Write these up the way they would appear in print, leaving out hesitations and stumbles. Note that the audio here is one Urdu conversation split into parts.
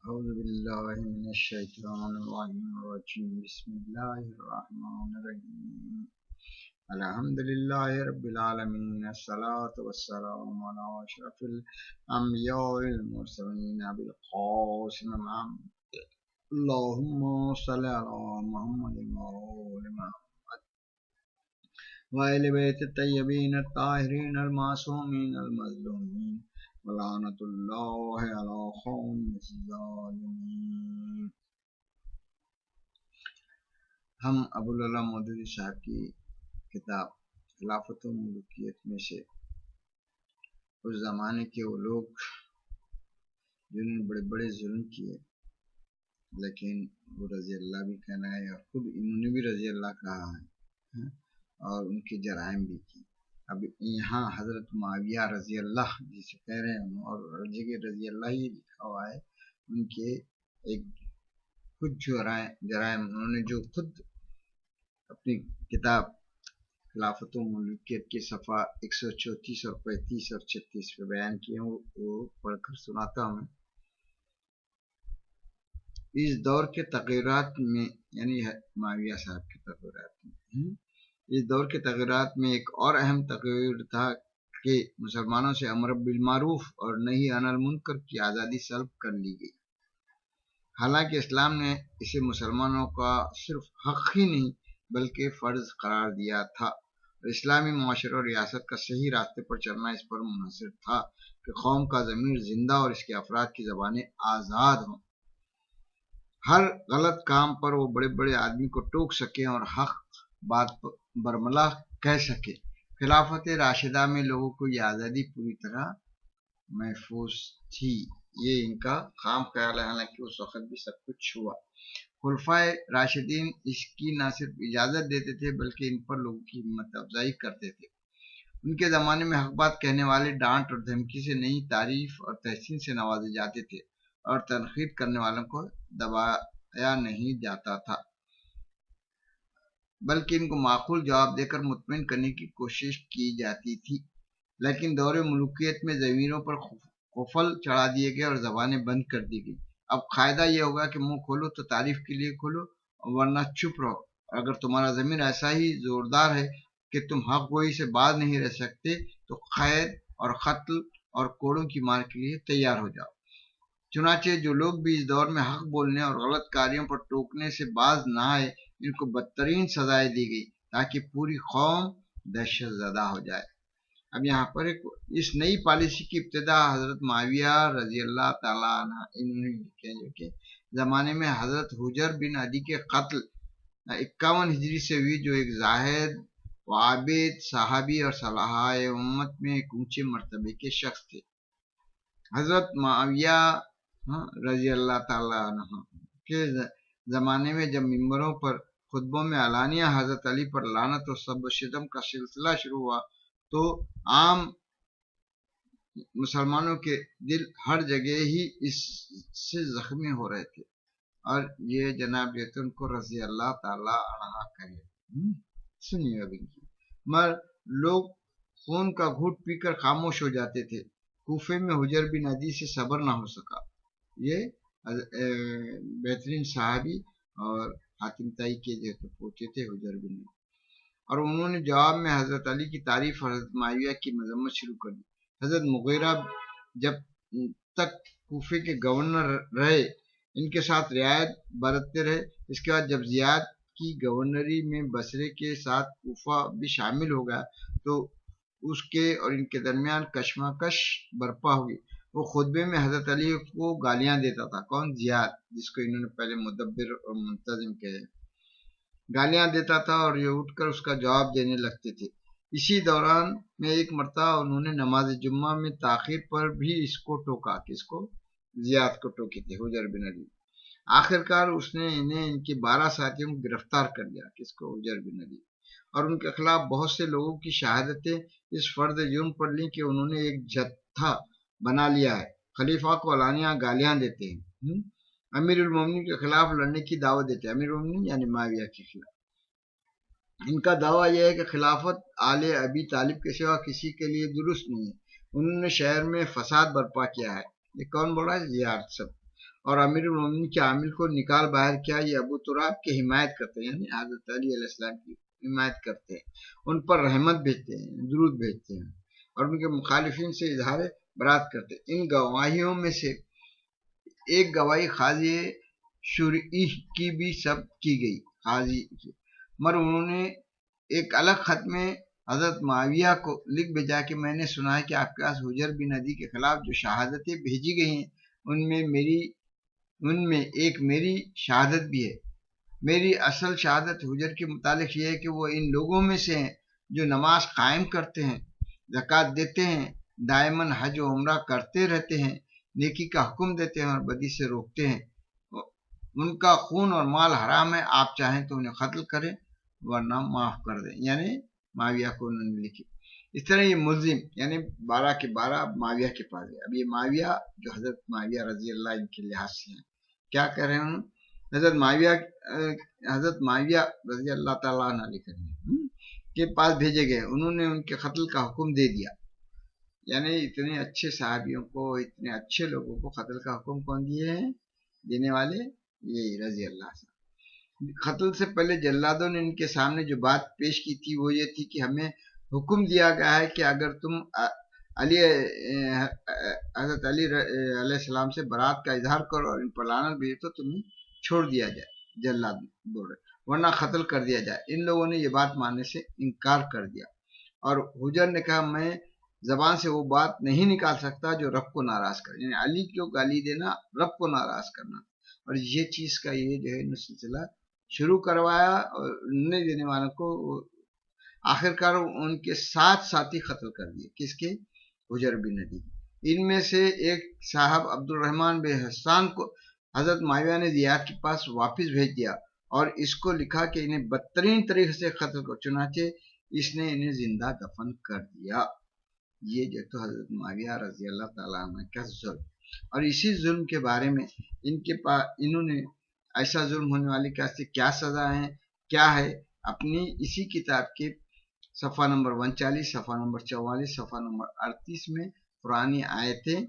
أعوذ بالله من الشيطان الرجيم بسم الله الرحمن الرحيم الحمد لله رب العالمين الصلاة والسلام على أشرف الأنبياء والمرسلين أبي القاسم محمد اللهم صل على محمد وآل محمد وآل بيت الطيبين الطاهرين المعصومين المظلومين ولعنة الله على قوم الظالمين. ہم ابوالعلا مودودی صاحب کی کتاب خلافت و ملوکیت میں سے اس زمانے کے وہ لوگ جنہوں نے بڑے بڑے ظلم کیے لیکن وہ رضی اللہ بھی کہنا ہے اور خود انہوں نے بھی رضی اللہ کہا ہے اور ان کے جرائم بھی کی. اب یہاں حضرت معاویہ رضی اللہ جسے کہہ رہے ہیں اور جگہ رضی اللہ ہی لکھا ہوا ہے ان کے ایک کچھ جرائم انہوں نے جو خود اپنی کتاب خلافت و ملوکیت کے صفحہ 134 اور 35 اور 36 پہ بیان کیے وہ پڑھ کر سناتا ہوں. اس دور کے تغیرات میں یعنی معاویہ صاحب کے تغیرات میں اس دور کے تغیرات میں ایک اور اہم تغیر تھا کہ مسلمانوں سے امر بالمعروف اور نہی عن المنکر کی آزادی سلب کر لی گئی. حالانکہ اسلام نے اسے مسلمانوں کا صرف حق ہی نہیں بلکہ فرض قرار دیا تھا اور اسلامی معاشرہ اور ریاست کا صحیح راستے پر چلنا اس پر منحصر تھا کہ قوم کا ضمیر زندہ اور اس کے افراد کی زبانیں آزاد ہوں. ہر غلط کام پر وہ بڑے بڑے آدمی کو ٹوک سکیں اور حق بات برملا کہہ سکے. خلافت راشدہ میں لوگوں کو یہ آزادی پوری طرح محفوظ تھی. یہ ان کا خام خیال ہے، حالانکہ اس وقت بھی سب کچھ ہوا. خلفائے راشدین اس کی نہ صرف اجازت دیتے تھے بلکہ ان پر لوگوں کی ہمت افزائی کرتے تھے. ان کے زمانے میں حق بات کہنے والے ڈانٹ اور دھمکی سے نہیں تعریف اور تحسین سے نوازے جاتے تھے اور تنقید کرنے والوں کو دبایا نہیں جاتا تھا بلکہ ان کو معقول جواب دے کر مطمئن کرنے کی کوشش کی جاتی تھی. لیکن دور ملوکیت میں ضمیروں پر قفل چڑھا دیے گئے اور زبانیں بند کر دی گئی. اب قاعدہ یہ ہوگا کہ منہ کھولو تو تعریف کے لیے کھولو ورنہ چپ رہو. اگر تمہارا ضمیر ایسا ہی زوردار ہے کہ تم حق گوئی سے باز نہیں رہ سکتے تو قید اور قتل اور کوڑوں کی مار کے لیے تیار ہو جاؤ. چنانچہ جو لوگ بھی اس دور میں حق بولنے اور غلط کاریوں پر ٹوکنے سے باز نہ آئے ان کو بدترین سزائیں دی گئی تاکہ پوری قوم دہشت زدہ ہو جائے. اب یہاں پر اس نئی پالیسی کی ابتدا حضرت معاویہ رضی اللہ تعالیٰ عنہ انہوں نے لکھے جو کہ زمانے میں حضرت حجر بن عدی کے قتل 51 ہجری سے ہوئی، جو ایک زاہد و عابد صحابی اور صلاح امت میں ایک اونچے مرتبے کے شخص تھے. حضرت معاویہ رضی اللہ تعالیٰ عنہ کے زمانے میں جب ممبروں پر خطبوں میں علانیہ حضرت علی پر لعنت و سب و شتم کا سلسلہ شروع ہوا تو عام مسلمانوں کے دل ہر جگہ ہی اس سے زخمی ہو رہے تھے اور یہ جناب جیتن کو رضی اللہ تعالی عنہ کہے. سنیے اب مگر لوگ خون کا گھوٹ پی کر خاموش ہو جاتے تھے. کوفے میں حجر بن عدی سے صبر نہ ہو سکا. یہ بہترین صحابی اور حاتم تائی کے جو پوتے تھے حجر بن عدی، اور انہوں نے جواب میں حضرت علی کی تعریف اور حضرت معاویہ کی مذمت شروع کر دی. حضرت مغیرہ جب تک کوفے کے گورنر رہے ان کے ساتھ رعایت برتتے رہے. اس کے بعد جب زیاد کی گورنری میں بصرے کے ساتھ کوفہ بھی شامل ہو گیا تو اس کے اور ان کے درمیان کشمکش برپا ہوئی. وہ خطبے میں حضرت علی کو گالیاں دیتا تھا. کون؟ زیاد، جس کو انہوں نے پہلے مدبر اور منتظم کہے. گالیاں دیتا تھا اور یہ اٹھ کر اس کا جواب دینے لگتے تھے. اسی دوران میں ایک مرتبہ انہوں نے نماز جمعہ میں تاخیر پر بھی اس کو ٹوکا. کس کو؟ زیاد کو ٹوکے تھے، حجر بن علی. آخر کار اس نے انہیں ان کے 12 ساتھیوں کو گرفتار کر لیا. کس کو؟ حجر بن علی. اور ان کے خلاف بہت سے لوگوں کی شہادتیں اس فرد جرم پر لیں کہ انہوں نے ایک جتھا بنا لیا ہے، خلیفہ کو علانیہ گالیاں دیتے ہیں، امیر المومنین کے خلاف لڑنے کی دعوت دیتے ہیں. امیر المومنین یعنی معاویہ کے خلاف. ان کا دعویٰ یہ ہے کہ خلافت آل ابی طالب کے سوا کسی کے لیے درست نہیں ہے. انہوں نے شہر میں فساد برپا کیا ہے. یہ کون بول رہا ہے؟ زیاد. سب اور امیر المومنین کے عامل کو نکال باہر کیا۔ یہ ابو تراب کی حمایت کرتے ہیں، یعنی حضرت علی علیہ السلام کی حمایت کرتے ہیں، ان پر رحمت بھیجتے ہیں، درود بھیجتے ہیں، اور ان کے مخالفین سے اظہار برات کرتے ہیں۔ ان گواہیوں میں سے ایک گواہی قاضی شرعی کی بھی ثبت کی گئی، قاضی کی، مگر انہوں نے ایک الگ خط میں حضرت معاویہ کو لکھ بھیجا کہ میں نے سنا ہے کہ آپ کے پاس حجر بن عدی کے خلاف جو شہادتیں بھیجی گئی ہیں ان میں ایک میری شہادت بھی ہے۔ میری اصل شہادت حجر کے متعلق یہ ہے کہ وہ ان لوگوں میں سے ہیں جو نماز قائم کرتے ہیں، زکوٰۃ دیتے ہیں، دائماً حج و عمرہ کرتے رہتے ہیں، نیکی کا حکم دیتے ہیں اور بدی سے روکتے ہیں۔ ان کا خون اور مال حرام ہے، آپ چاہیں تو انہیں قتل کریں ورنہ معاف کر دیں، یعنی معاویہ کو انہوں نے لکھی۔ اس طرح یہ ملزم یعنی 12 کے 12 معاویہ کے پاس گئے۔ اب یہ معاویہ جو حضرت معاویہ رضی اللہ عنہ کے لحاظ سے ہیں، کیا کہہ رہے ہیں؟ حضرت معاویہ رضی اللہ تعالیٰ عنہ لکھ رہے ہیں کے پاس بھیجے گئے، انہوں نے ان کے قتل کا حکم دے دیا۔ یعنی اتنے اچھے صحابیوں کو، اتنے اچھے لوگوں کو قتل کا حکم کون دیے ہیں؟ دینے والے یہی رضی اللہ سے۔ قتل سے پہلے جلادوں نے ان کے سامنے جو بات پیش کی تھی وہ یہ تھی کہ ہمیں حکم دیا گیا ہے کہ اگر تم حضرت علی علیہ السلام سے برات کا اظہار کرو اور ان پر لعنت بھیجو تو تمہیں چھوڑ دیا جائے، جلاد بول رہے، ورنہ قتل کر دیا جائے۔ ان لوگوں نے یہ بات ماننے سے انکار کر دیا، اور حجر نے کہا میں زبان سے وہ بات نہیں نکال سکتا جو رب کو ناراض کرے، یعنی علی کو گالی دینا رب کو ناراض کرنا، اور یہ چیز کا یہ جو ہے سلسلہ شروع کروایا، اور نہیں دینے والوں کو آخرکار ان کے 7 ساتھی قتل کر دیے۔ کس کے؟ حجر بن عدی۔ ان میں سے ایک صاحب عبد الرحمن بن حسان کو حضرت معاویہ نے زیاد کے پاس واپس بھیج دیا اور اس کو لکھا کہ انہیں بدترین طریقے سے قتل کرو، چنانچہ اس نے انہیں زندہ دفن کر دیا۔ یہ جو تو حضرت معاویہ رضی اللہ تعالیٰ عنہ کا ظلم، اور اسی ظلم کے بارے میں انہوں نے ایسا ظلم ہونے والی کیا سزا ہے، کیا ہے، اپنی اسی کتاب کے صفحہ نمبر 39، صفحہ نمبر 44، صفحہ نمبر 38 میں پرانی آیتیں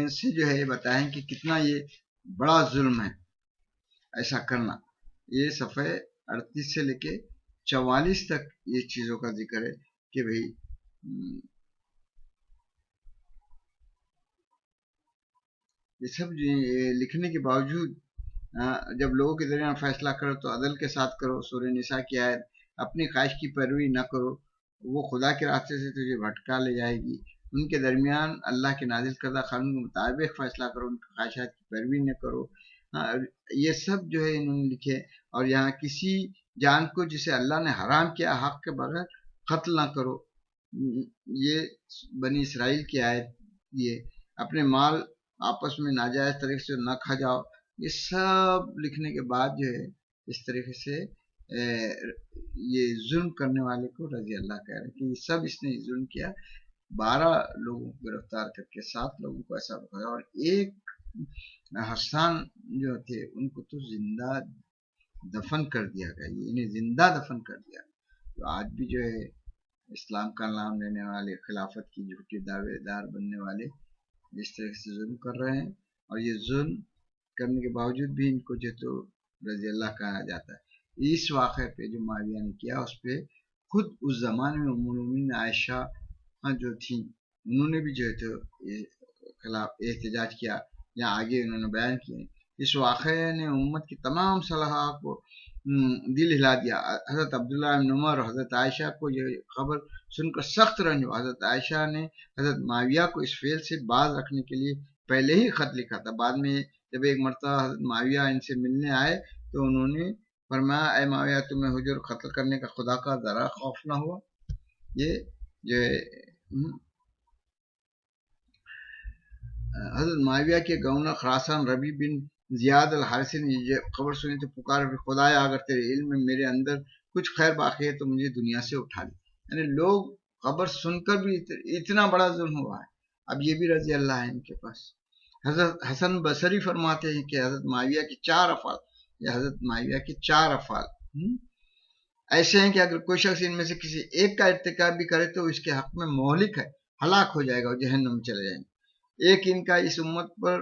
سے جو ہے بتائیں کہ کتنا یہ بڑا ظلم ہے ایسا کرنا۔ یہ صفحہ 38 سے لے کے 44 تک یہ چیزوں کا ذکر ہے کہ بھئی یہ سب لکھنے کے باوجود جب لوگوں کے درمیان فیصلہ کرو تو عدل کے ساتھ کرو۔ سورہ نساء کی آیت، اپنی خواہش کی پیروی نہ کرو، وہ خدا کے راستے سے تجھے بھٹکا لے جائے گی۔ ان کے درمیان اللہ کے نازل کردہ قانون کے مطابق فیصلہ کرو، ان کی خواہشات کی پیروی نہ کرو۔ یہ سب جو ہے انہوں نے لکھے، اور یہاں کسی جان کو جسے اللہ نے حرام کیا حق کے بغیر قتل نہ کرو، یہ بنی اسرائیل کی آیت، یہ اپنے مال آپس میں ناجائز طریقے سے نہ کھا جاؤ۔ یہ سب لکھنے کے بعد جو ہے اس طریقے سے یہ ظلم کرنے والے کو رضی اللہ کہہ رہے ہیں کہ یہ سب اس نے ظلم کیا، 12 لوگوں کو گرفتار کر کے 7 لوگوں کو ایسا بتایا، اور ایک حسان جو تھے ان کو تو زندہ دفن کر دیا گیا، انہیں زندہ دفن کر دیا۔ تو آج بھی جو ہے اسلام کا نام لینے والے، خلافت کی جھوٹے دعوے دار بننے والے اس طرح سے ظلم کر رہے ہیں، اور یہ ظلم کرنے کے باوجود بھی ان کو جو تو رضی اللہ کہا جاتا ہے۔ اس واقعے پہ جو معاویہ نے کیا اس پہ خود اس زمانے میں ام المؤمنین عائشہ جو تھیں انہوں نے بھی جو ہے تو خلاف احتجاج کیا، یا آگے انہوں نے بیان کیا۔ اس واقعے نے امت کی تمام صلاحہ کو دل ہلا دیا۔ حضرت عبداللہ بن عمر اور حضرت عائشہ کو یہ خبر سن کر سخت رنج ہوا۔ حضرت عائشہ نے حضرت معاویہ کو اس فعل سے باز رکھنے کے لیے پہلے ہی خط لکھا تھا۔ بعد میں جب ایک مرتبہ حضرت معاویہ ان سے ملنے آئے تو انہوں نے فرمایا اے معاویہ تمہیں حجر قتل کرنے کا خدا کا ذرا خوف نہ ہوا؟ یہ جو حضرت معاویہ کے گورنر خراسان ربیع بن زیاد الحارثی نے یہ خبر سنی تو پکار خدایا اگر تیرے علم میں میرے اندر کچھ خیر باقی ہے تو مجھے دنیا سے اٹھا لے۔ یعنی لوگ خبر سن کر بھی اتنا بڑا ظلم ہوا ہے۔ اب یہ بھی رضی اللہ ہے ان کے پاس۔ حضرت حسن بصری فرماتے ہیں کہ حضرت معاویہ کے 4 افعال یا حضرت معاویہ کے 4 افعال ایسے ہیں کہ اگر کوئی شخص ان میں سے کسی ایک کا ارتکاب بھی کرے تو اس کے حق میں مہلک ہے، ہلاک ہو جائے گا اور جہنم میں چلے جائیں گے۔ ایک ان کا اس امت پر